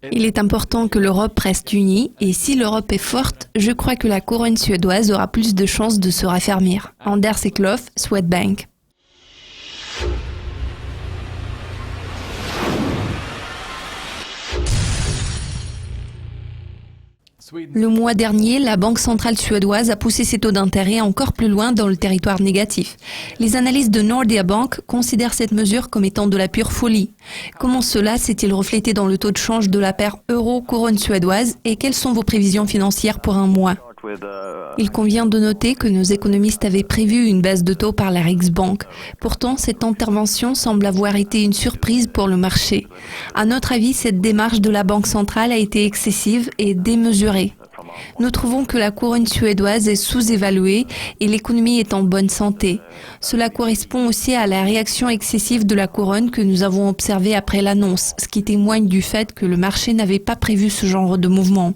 Il est important que l'Europe reste unie et si l'Europe est forte, je crois que la couronne suédoise aura plus de chances de se raffermir. Anders Eklof, Swedbank. Le mois dernier, la Banque centrale suédoise a poussé ses taux d'intérêt encore plus loin dans le territoire négatif. Les analystes de Nordea Bank considèrent cette mesure comme étant de la pure folie. Comment cela s'est-il reflété dans le taux de change de la paire euro-couronne suédoise et quelles sont vos prévisions financières pour un mois ? Il convient de noter que nos économistes avaient prévu une baisse de taux par la Riksbank. Pourtant, cette intervention semble avoir été une surprise pour le marché. À notre avis, cette démarche de la Banque centrale a été excessive et démesurée. Nous trouvons que la couronne suédoise est sous-évaluée et l'économie est en bonne santé. Cela correspond aussi à la réaction excessive de la couronne que nous avons observée après l'annonce, ce qui témoigne du fait que le marché n'avait pas prévu ce genre de mouvement.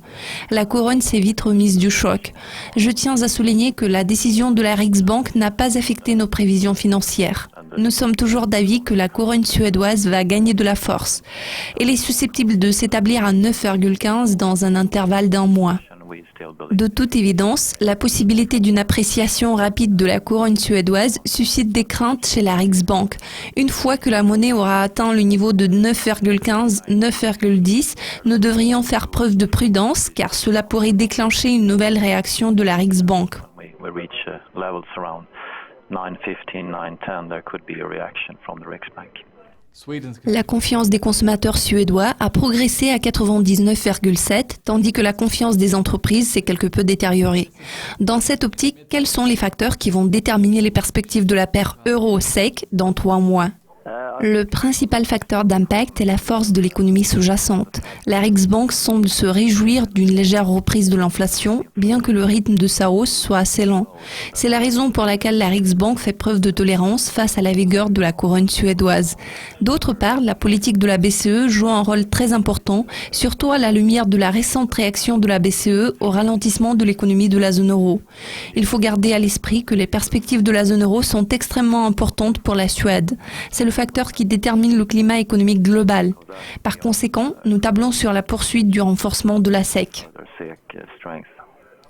La couronne s'est vite remise du choc. Je tiens à souligner que la décision de la Riksbank n'a pas affecté nos prévisions financières. Nous sommes toujours d'avis que la couronne suédoise va gagner de la force. Elle est susceptible de s'établir à 9,15 dans un intervalle d'un mois. De toute évidence, la possibilité d'une appréciation rapide de la couronne suédoise suscite des craintes chez la Riksbank. Une fois que la monnaie aura atteint le niveau de 9,15-9,10, nous devrions faire preuve de prudence car cela pourrait déclencher une nouvelle réaction de la Riksbank. La confiance des consommateurs suédois a progressé à 99,7, tandis que la confiance des entreprises s'est quelque peu détériorée. Dans cette optique, quels sont les facteurs qui vont déterminer les perspectives de la paire euro-SEK dans 3 mois ? Le principal facteur d'impact est la force de l'économie sous-jacente. La Riksbank semble se réjouir d'une légère reprise de l'inflation, bien que le rythme de sa hausse soit assez lent. C'est la raison pour laquelle la Riksbank fait preuve de tolérance face à la vigueur de la couronne suédoise. D'autre part, la politique de la BCE joue un rôle très important, surtout à la lumière de la récente réaction de la BCE au ralentissement de l'économie de la zone euro. Il faut garder à l'esprit que les perspectives de la zone euro sont extrêmement importantes pour la Suède. C'est le facteur qui détermine le climat économique global. Par conséquent, nous tablons sur la poursuite du renforcement de la SEK.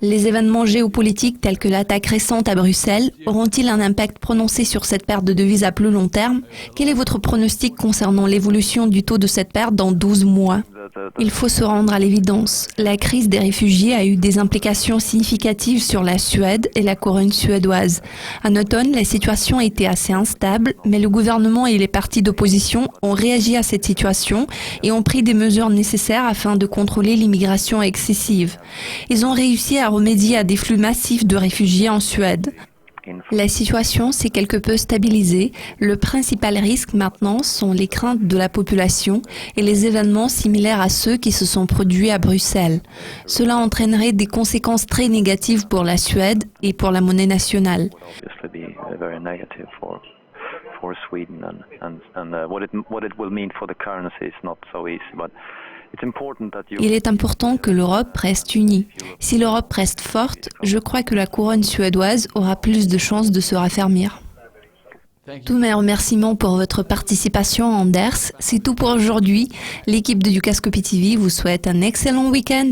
Les événements géopolitiques tels que l'attaque récente à Bruxelles auront-ils un impact prononcé sur cette paire de devises à plus long terme ? Quel est votre pronostic concernant l'évolution du taux de cette paire dans 12 mois ? Il faut se rendre à l'évidence. La crise des réfugiés a eu des implications significatives sur la Suède et la couronne suédoise. En automne, la situation était assez instable, mais le gouvernement et les partis d'opposition ont réagi à cette situation et ont pris des mesures nécessaires afin de contrôler l'immigration excessive. Ils ont réussi à remédier à des flux massifs de réfugiés en Suède. La situation s'est quelque peu stabilisée. Le principal risque maintenant sont les craintes de la population et les événements similaires à ceux qui se sont produits à Bruxelles. Cela entraînerait des conséquences très négatives pour la Suède et pour la monnaie nationale. Il est important que l'Europe reste unie. Si l'Europe reste forte, je crois que la couronne suédoise aura plus de chances de se raffermir. Tous mes remerciements pour votre participation, Anders. C'est tout pour aujourd'hui. L'équipe de Dukascopy TV vous souhaite un excellent week-end.